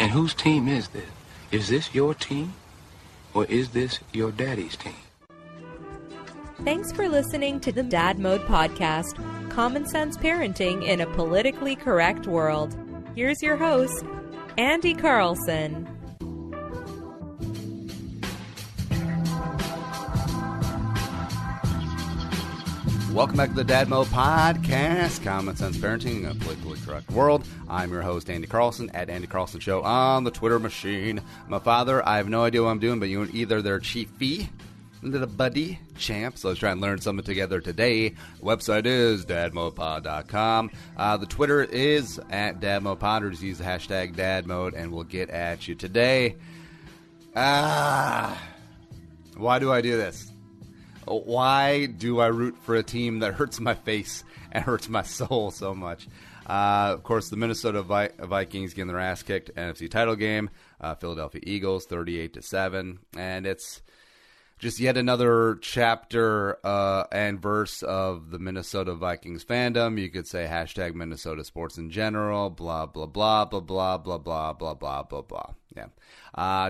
And whose team is this? Is this your team? Or is this your daddy's team? Thanks for listening to the Dad Mode Podcast, Common Sense Parenting in a Politically Correct World. Here's your host, Andy Carlson. Welcome back to the Dad Mode Podcast, Common Sense Parenting in a Politically Correct World. I'm your host, Andy Carlson, at Andy Carlson Show on the Twitter machine. I'm a father. I have no idea what I'm doing, but you're either their chiefy, little buddy, champ. So let's try and learn something together today. The website is dadmodepod.com. The Twitter is at dadmodepod, or just use the hashtag dadmode, and we'll get at you today. Why do I do this? Why do I root for a team that hurts my face and hurts my soul so much? Of course, the Minnesota Vikings getting their ass kicked, NFC title game. Philadelphia Eagles 38-7, and it's just yet another chapter and verse of the Minnesota Vikings fandom. You could say hashtag Minnesota sports in general, blah, blah, blah, blah, blah, blah, blah, blah, blah, blah, blah. Yeah.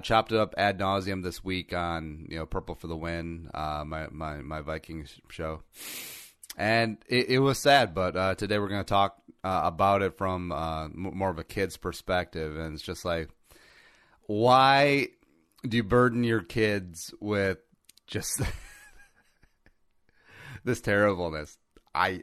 Chopped it up ad nauseum this week on, Purple for the Win, my Vikings show. And it was sad, but today we're going to talk about it from more of a kid's perspective. And it's just like, why do you burden your kids with just this terribleness? I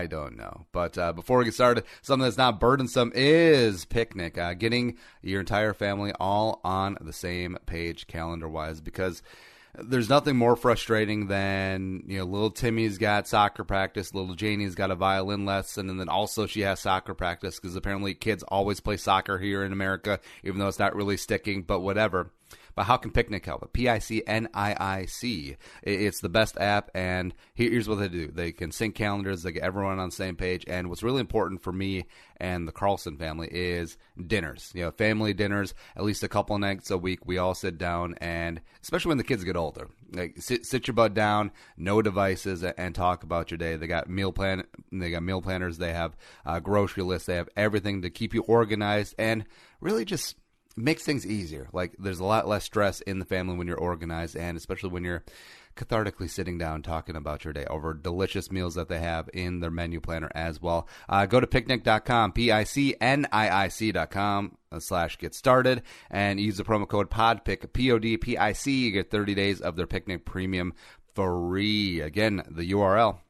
don't know. But before we get started, something that's not burdensome is Picnic. Getting your entire family all on the same page calendar-wise, because there's nothing more frustrating than, little Timmy's got soccer practice, little Janie's got a violin lesson, and then also she has soccer practice, because apparently kids always play soccer here in America, even though it's not really sticking, but whatever. But how can Picnic help? Picnic. It's the best app, and here's what they do. They can sync calendars. They get everyone on the same page. And what's really important for me and the Carlson family is dinners. Family dinners, at least a couple nights a week. We all sit down, and especially when the kids get older, like sit your butt down, no devices, and talk about your day. They got meal planners. They have grocery lists. They have everything to keep you organized and really just makes things easier. Like, there's a lot less stress in the family when you're organized, and especially when you're cathartically sitting down talking about your day over delicious meals that they have in their menu planner as well. Go to picnic.com, picnic.com/get started, and use the promo code PODPIC, PODPIC. You get 30 days of their Picnic Premium free. Again, the URL.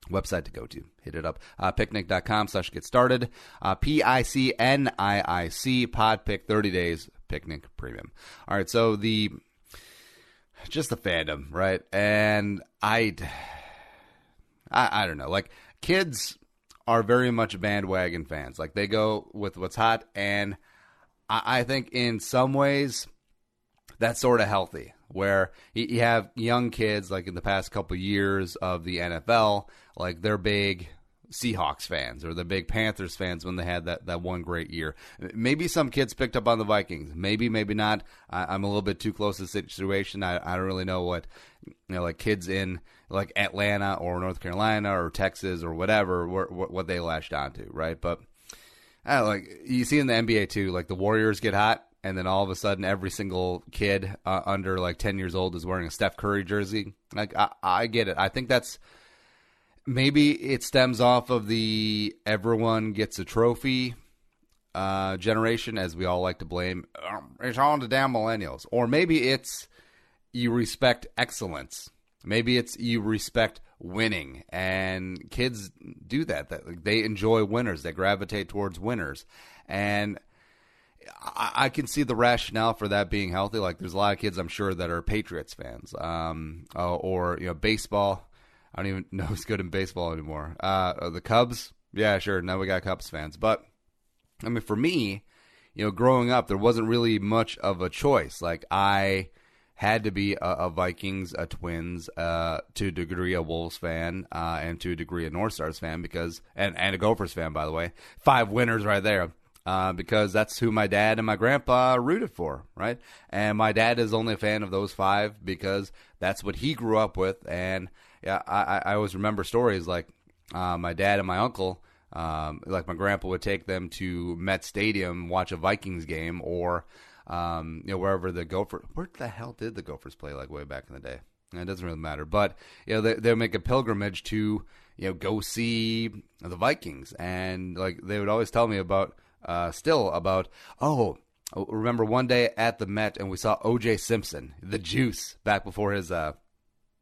Website to go to. Hit it up. Picnic.com/get started. PICNIIC, PodPic, 30 days, Picnic Premium. All right, so just the fandom, right? And I don't know. Like, kids are very much bandwagon fans. Like, they go with what's hot, and I think in some ways that's sort of healthy, where you have young kids, like in the past couple of years of the NFL, like they're big Seahawks fans or they're big Panthers fans when they had that one great year. Maybe some kids picked up on the Vikings. Maybe not. I'm a little bit too close to the situation. I don't really know what, like kids in like Atlanta or North Carolina or Texas or whatever, what they latched onto, right? But like you see in the NBA too, like the Warriors get hot, and then all of a sudden, every single kid under like 10 years old is wearing a Steph Curry jersey. Like, I get it. I think that's maybe it stems off of the everyone gets a trophy generation, as we all like to blame. It's on the damn millennials. Or maybe it's you respect excellence. Maybe it's you respect winning. And kids do that. They enjoy winners. They gravitate towards winners. And I can see the rationale for that being healthy. Like, there's a lot of kids, I'm sure, that are Patriots fans, or baseball. I don't even know who's good in baseball anymore. The Cubs, yeah, sure. Now we got Cubs fans, but I mean, for me, growing up, there wasn't really much of a choice. Like, I had to be a Vikings, a Twins, to a degree a Wolves fan, and to a degree a North Stars fan, because and a Gophers fan, by the way. 5 winners right there. Because that's who my dad and my grandpa rooted for, right? And my dad is only a fan of those 5 because that's what he grew up with. And yeah, I always remember stories like my dad and my uncle Like my grandpa would take them to Met Stadium, watch a Vikings game, or wherever the Gophers. Where the hell did the Gophers play like way back in the day? It doesn't really matter, but they'll make a pilgrimage to go see the Vikings, and like they would always tell me about remember one day at the Met and we saw O.J. Simpson, the Juice, back before his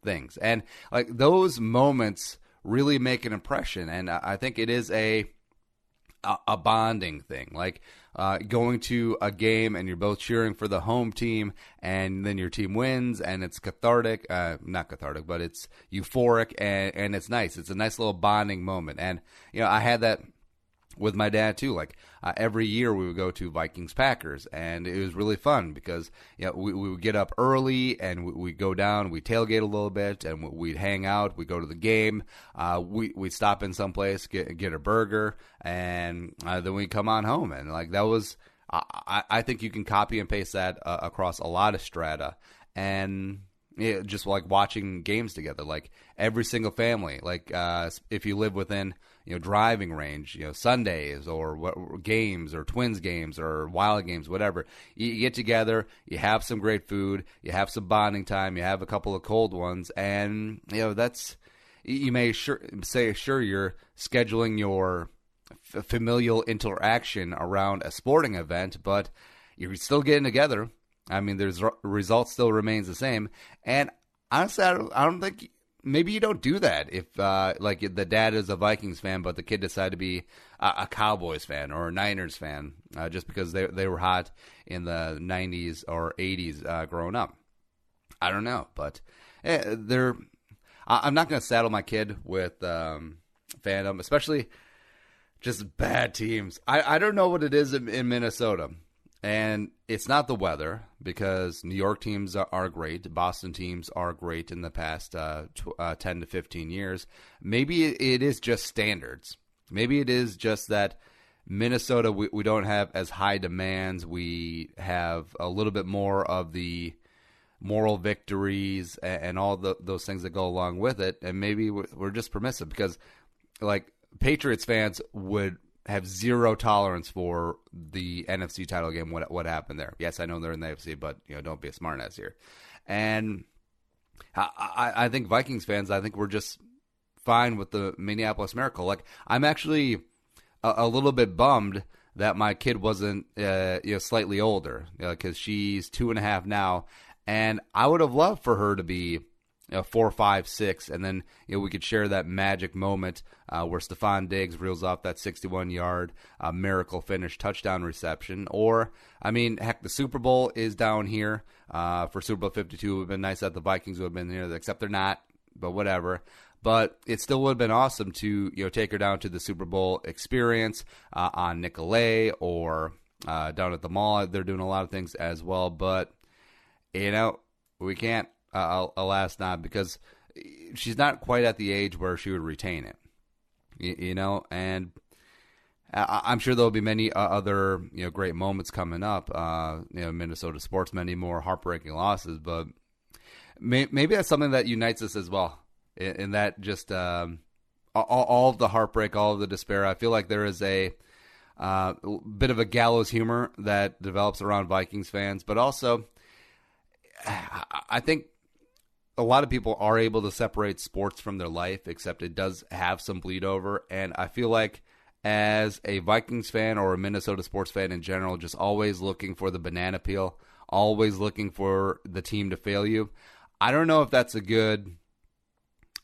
things, and like those moments really make an impression, and I think it is a bonding thing, like going to a game and you're both cheering for the home team, and then your team wins, and it's cathartic, not cathartic, but it's euphoric, and it's nice. It's a nice little bonding moment, and I had that with my dad too. Like every year we would go to Vikings Packers, and it was really fun because we would get up early and we'd go down, we tailgate a little bit, and we'd hang out, we'd go to the game, we'd stop in someplace, get a burger, and then we'd come on home, and like that was I think you can copy and paste that across a lot of strata, and just like watching games together, like every single family, like if you live within driving range, Sundays or games or Twins games or Wild games, whatever. You get together, you have some great food, you have some bonding time, you have a couple of cold ones, and that's, you may say you're scheduling your familial interaction around a sporting event, but you're still getting together. I mean, there's result still remains the same, and honestly, I don't think. Maybe you don't do that if, like, the dad is a Vikings fan, but the kid decided to be a Cowboys fan or a Niners fan just because they were hot in the 90s or 80s growing up. I don't know, but I'm not going to saddle my kid with fandom, especially just bad teams. I don't know what it is in Minnesota. And it's not the weather, because New York teams are great. Boston teams are great in the past 10 to 15 years. Maybe it is just standards. Maybe it is just that Minnesota, we don't have as high demands. We have a little bit more of the moral victories and all those things that go along with it. And maybe we're just permissive, because like Patriots fans would have zero tolerance for the NFC title game, what happened there. Yes, I know they're in the AFC, but don't be a smartass here. And I think Vikings fans, I think we're just fine with the Minneapolis Miracle. Like, I'm actually a little bit bummed that my kid wasn't slightly older, because she's 2.5 now, and I would have loved for her to be 4, 5, 6, and then we could share that magic moment where Stephon Diggs reels off that 61-yard miracle finish touchdown reception. Or, I mean, heck, the Super Bowl is down here for Super Bowl 52. It would have been nice that the Vikings would have been here, except they're not, but whatever. But it still would have been awesome to take her down to the Super Bowl experience on Nicolay or down at the mall. They're doing a lot of things as well, but we can't. Alas, not, because she's not quite at the age where she would retain it, and I'm sure there'll be many other, great moments coming up, Minnesota sports, many more heartbreaking losses, but maybe that's something that unites us as well, in that just all of the heartbreak, all of the despair. I feel like there is a bit of a gallows humor that develops around Vikings fans, but also I think a lot of people are able to separate sports from their life, except it does have some bleed over. And I feel like as a Vikings fan or a Minnesota sports fan in general, just always looking for the banana peel, always looking for the team to fail you. I don't know if that's a good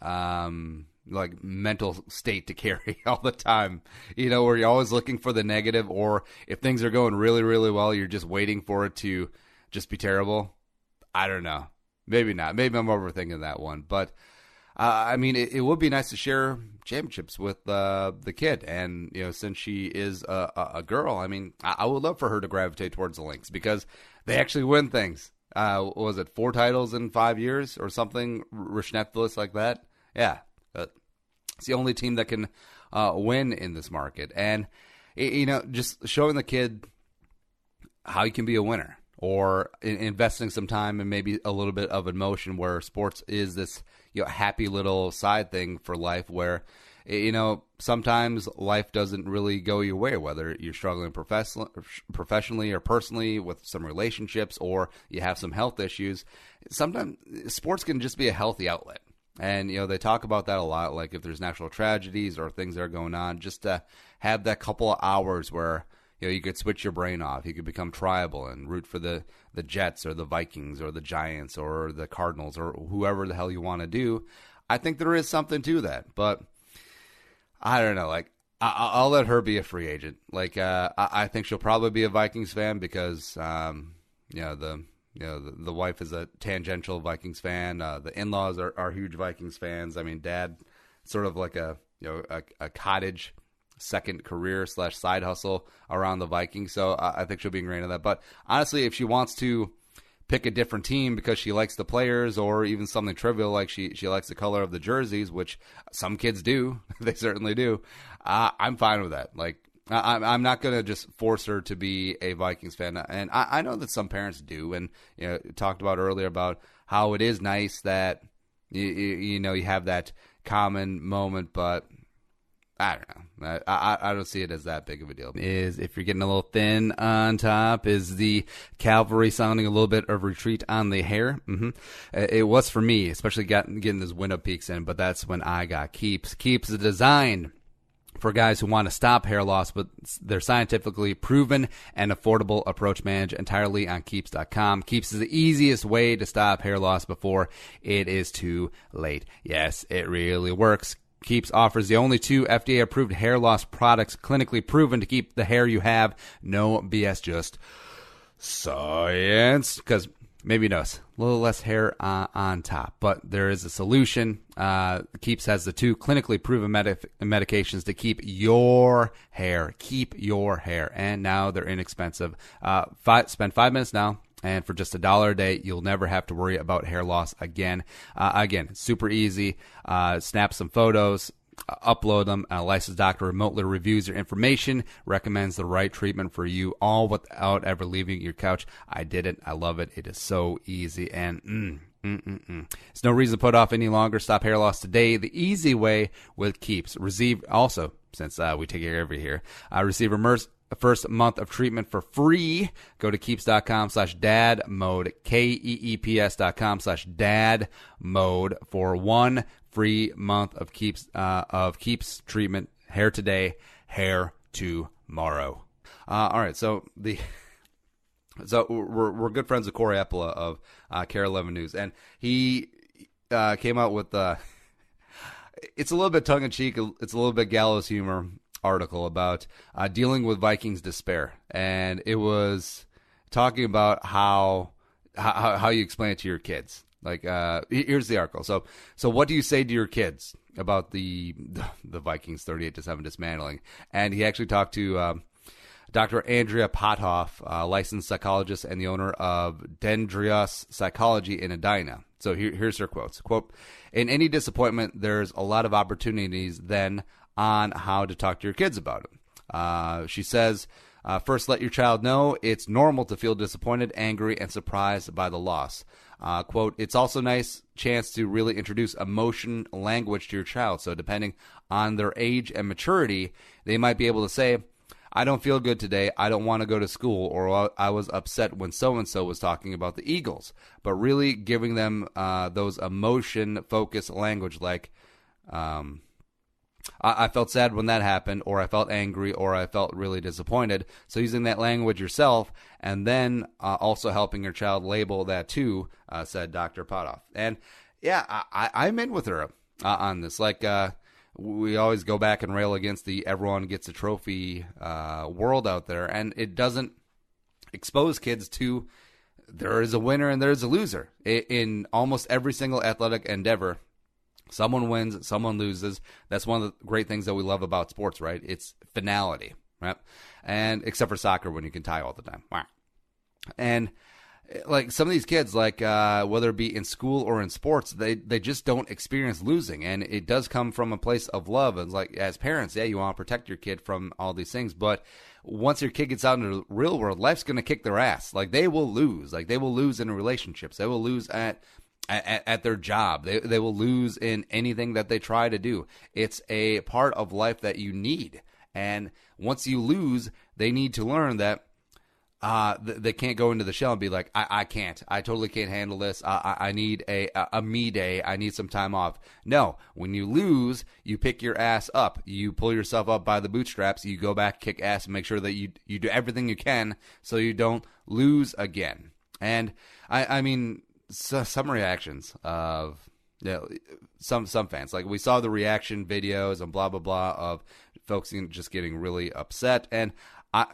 mental state to carry all the time, where you're always looking for the negative, or if things are going really, really well, you're just waiting for it to just be terrible. I don't know. Maybe not. Maybe I'm overthinking that one. But, I mean, it would be nice to share championships with the kid. And, since she is a girl, I mean, I would love for her to gravitate towards the Lynx, because they actually win things. Was it 4 titles in 5 years or something ridiculous like that? Yeah. It's the only team that can win in this market. And, just showing the kid how you can be a winner. Or investing some time and maybe a little bit of emotion, where sports is this happy little side thing for life, where sometimes life doesn't really go your way, whether you're struggling professionally or personally with some relationships, or you have some health issues. Sometimes sports can just be a healthy outlet. And, they talk about that a lot, like if there's natural tragedies or things that are going on, just to have that couple of hours where, you could switch your brain off. You could become tribal and root for the Jets or the Vikings or the Giants or the Cardinals or whoever the hell you want to do. I think there is something to that, but I don't know. Like, I'll let her be a free agent. Like, I think she'll probably be a Vikings fan because, the wife is a tangential Vikings fan. The in-laws are huge Vikings fans. I mean, Dad, sort of like a cottage second career / side hustle around the Vikings. So I think she'll be ingrained in that. But honestly, if she wants to pick a different team because she likes the players, or even something trivial like she likes the color of the jerseys, which some kids do, they certainly do, I'm fine with that. Like, I'm not going to just force her to be a Vikings fan. And I know that some parents do, and talked about earlier about how it is nice that you have that common moment, but I don't know. I don't see it as that big of a deal. Is if you're getting a little thin on top, is the cavalry sounding a little bit of retreat on the hair? It was for me, especially getting those window peaks in, but that's when I got Keeps. Keeps is designed for guys who want to stop hair loss, but they're scientifically proven and affordable approach managed entirely on Keeps.com. Keeps is the easiest way to stop hair loss before it is too late. Yes, it really works. Keeps offers the only 2 FDA-approved hair loss products clinically proven to keep the hair you have. No BS, just science. Because maybe you notice a little less hair on top, but there is a solution. Keeps has the 2 clinically proven medications to keep your hair. And now they're inexpensive. Spend 5 minutes now, and for just $1 a day, you'll never have to worry about hair loss again. Again, super easy. Snap some photos, upload them. A licensed doctor remotely reviews your information, recommends the right treatment for you, all without ever leaving your couch. I did it. I love it. It is so easy. And there's no reason to put off any longer. Stop hair loss today the easy way with Keeps. Receive also, since we take care of it here, receive the first month of treatment for free. Go to keeps.com/dadmode, KEEPS.com/dadmode for 1 free month of Keeps treatment. Hair today, hair tomorrow. All right, so we're good friends with Corey Eppola of Care 11 News, and he came out with it's a little bit tongue-in-cheek, it's a little bit gallows humor article about dealing with Vikings despair, and it was talking about how you explain it to your kids. Like, here's the article. So what do you say to your kids about the Vikings 38-7 dismantling? And he actually talked to Dr. Andrea Pothoff, licensed psychologist and the owner of Dendrios Psychology in Edina. So here's her quotes. Quote, "In any disappointment, there's a lot of opportunities then on how to talk to your kids about it." She says, first, let your child know it's normal to feel disappointed, angry, and surprised by the loss. Quote, "It's also a nice chance to really introduce emotion language to your child. So depending on their age and maturity, they might be able to say, I don't feel good today. I don't want to go to school, or I was upset when so-and-so was talking about the Eagles." But really giving them those emotion-focused language like, I felt sad when that happened, or I felt angry, or I felt really disappointed. So using that language yourself, and then also helping your child label that too, said Dr. Pothoff. And yeah, I'm in with her on this. Like, we always go back and rail against the everyone gets a trophy world out there, and it doesn't expose kids to there is a winner and there's a loser. In almost every single athletic endeavor, someone wins, someone loses. That's one of the great things that we love about sports, right? It's finality, right? And except for soccer, when you can tie all the time. And like some of these kids, like whether it be in school or in sports, they just don't experience losing, and it does come from a place of love. And like as parents, yeah, you want to protect your kid from all these things, but once your kid gets out into the real world, life's going to kick their ass. Like they will lose. Like they will lose in relationships. They will lose at at their job. They will lose in anything that they try to do. It's a part of life that you need. And once you lose, they need to learn that they can't go into the shell and be like, I can't. I totally can't handle this. I need a me day. I need some time off. No, when you lose, you pick your ass up. You pull yourself up by the bootstraps. You go back, kick ass, and make sure that you do everything you can so you don't lose again. And I mean, some reactions of some fans. Like, we saw the reaction videos and blah, blah, blah of folks just getting really upset. And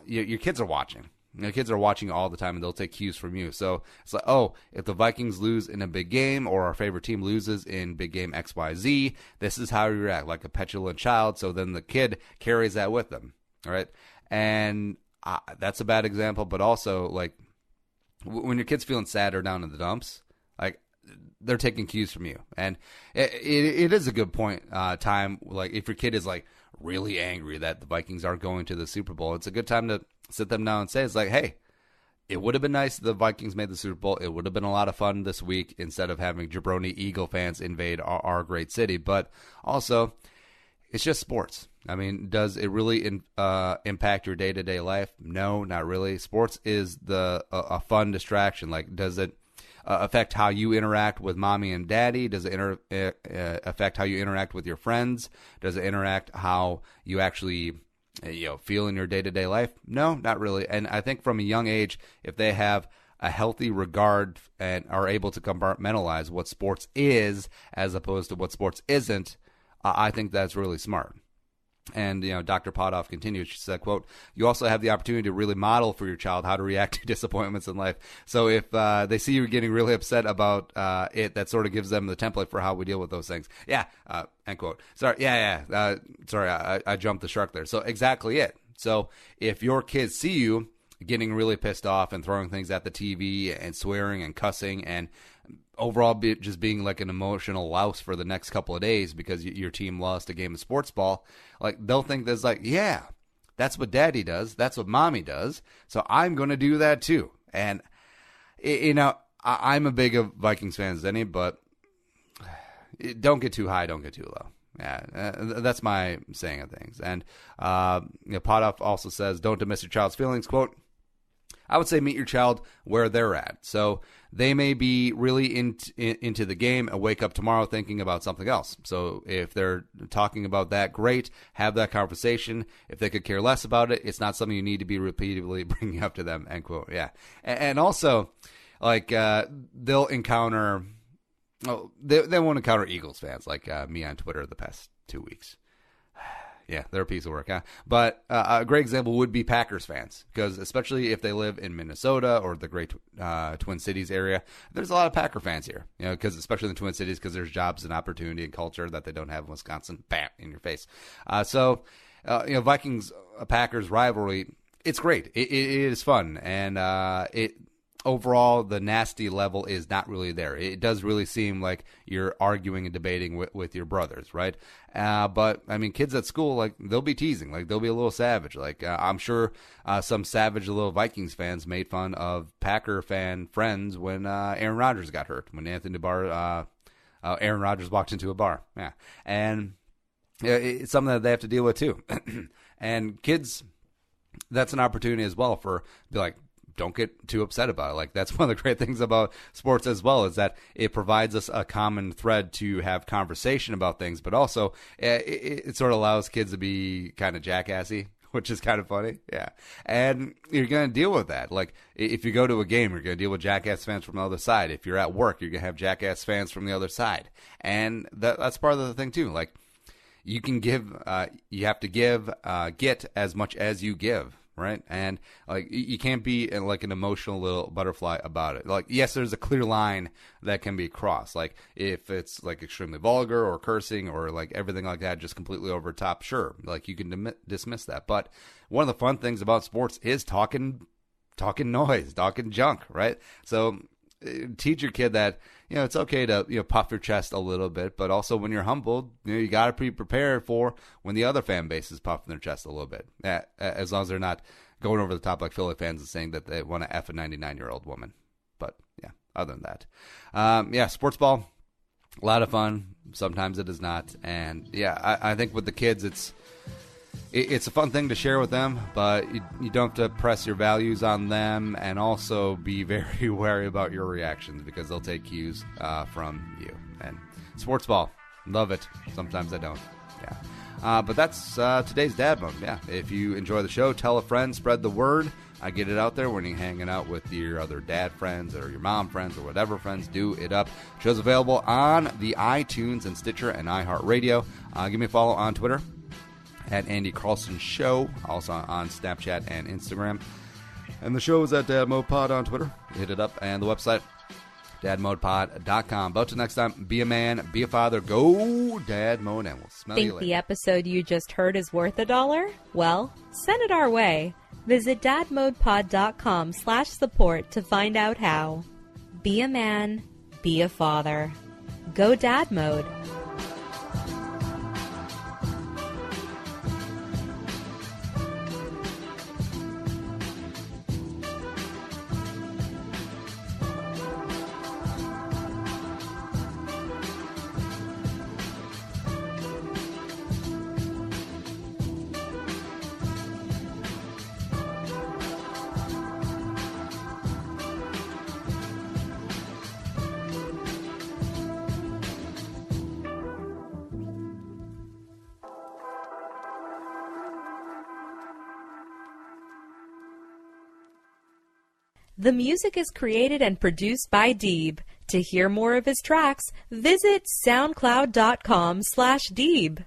your kids are watching. Kids are watching all the time, and they'll take cues from you. So it's like, oh, if the Vikings lose in a big game or our favorite team loses in big game XYZ, this is how you react, like a petulant child. So then the kid carries that with them, all right? And that's a bad example, but also, like, when your kid's feeling sad or down in the dumps, like, they're taking cues from you. And it is a good time, like, if your kid is, like, really angry that the Vikings aren't going to the Super Bowl, it's a good time to sit them down and say, it's like, hey, it would have been nice if the Vikings made the Super Bowl. It would have been a lot of fun this week instead of having jabroni Eagle fans invade our great city. But also, it's just sports. I mean, does it really impact your day-to-day life? No, not really. Sports is a fun distraction. Like, does it affect how you interact with mommy and daddy? Does it affect how you interact with your friends? Does it interact how you actually feel in your day-to-day life? No, not really. And I think from a young age, if they have a healthy regard and are able to compartmentalize what sports is as opposed to what sports isn't, I think that's really smart. And, Dr. Potoff continues, she said, quote, "You also have the opportunity to really model for your child how to react to disappointments in life. So if they see you getting really upset about it, that sort of gives them the template for how we deal with those things." Yeah, end quote. Sorry, sorry, I jumped the shark there. So exactly it. So if your kids see you getting really pissed off and throwing things at the TV and swearing and cussing and overall just being like an emotional louse for the next couple of days because your team lost a game of sports ball, like, they'll think there's like, yeah, that's what daddy does. That's what mommy does. So I'm going to do that too. And, I'm a big of Vikings fan as any, but don't get too high, don't get too low. Yeah, that's my saying of things. And Potoff also says, don't dismiss your child's feelings. Quote, "I would say meet your child where they're at. So they may be really into the game and wake up tomorrow thinking about something else. So if they're talking about that, great, have that conversation. If they could care less about it, it's not something you need to be repeatedly bringing up to them," end quote. Yeah. And also, like, they'll encounter, they won't encounter Eagles fans like me on Twitter the past 2 weeks. Yeah, they're a piece of work, huh? But a great example would be Packers fans, because especially if they live in Minnesota or the great Twin Cities area, there's a lot of Packer fans here, because especially in the Twin Cities, because there's jobs and opportunity and culture that they don't have in Wisconsin. Bam, in your face. So Vikings-Packers rivalry, it's great. It is fun, and overall, the nasty level is not really there. It does really seem like you're arguing and debating with your brothers, right? But, I mean, kids at school, like, they'll be teasing. Like, they'll be a little savage. Like, I'm sure some savage little Vikings fans made fun of Packer fan friends when Aaron Rodgers got hurt, when Aaron Rodgers walked into a bar. Yeah. And it's something that they have to deal with, too. And kids, that's an opportunity as well for, like, don't get too upset about it. Like, that's one of the great things about sports as well, is that it provides us a common thread to have conversation about things, but also it sort of allows kids to be kind of jackassy, which is kind of funny. Yeah. And you're going to deal with that. Like, if you go to a game, you're going to deal with jackass fans from the other side. If you're at work, you're going to have jackass fans from the other side. And that's part of the thing too. Like, you can give, you have to give, get as much as you give. Right. And like, you can't be like an emotional little butterfly about it. Like, yes, there's a clear line that can be crossed. Like, if it's like extremely vulgar or cursing or like everything like that, just completely over top. Sure. Like, you can dismiss that. But one of the fun things about sports is talking noise, talking junk. Right. So teach your kid that, it's okay to, puff your chest a little bit, but also when you're humbled, you got to be prepared for when the other fan base is puffing their chest a little bit. As long as they're not going over the top like Philly fans and saying that they want to F a 99-year-old woman. But yeah, other than that, sports ball, a lot of fun. Sometimes it is not. And, I think with the kids, it's a fun thing to share with them, but you don't have to press your values on them, and also be very wary about your reactions because they'll take cues from you. And sports ball, love it. Sometimes I don't. But that's today's Dad Mode. If you enjoy the show, tell a friend, spread the word. I get it out there when you're hanging out with your other dad friends or your mom friends or whatever friends. Do it up. Show's available on the iTunes and Stitcher and iHeartRadio. Give me a follow on Twitter at Andy Carlson Show, also on Snapchat and Instagram. And the show is at Dad Mode Pod on Twitter. Hit it up. And the website, dadmodepod.com. But till next time, be a man, be a father, go Dad Mode, and we'll smell you Think later. the episode you just heard is worth $1? Well, send it our way. Visit dadmodepod.com/support to find out how. Be a man, be a father. Go Dad Mode. The music is created and produced by Deeb. To hear more of his tracks, visit soundcloud.com/Deeb.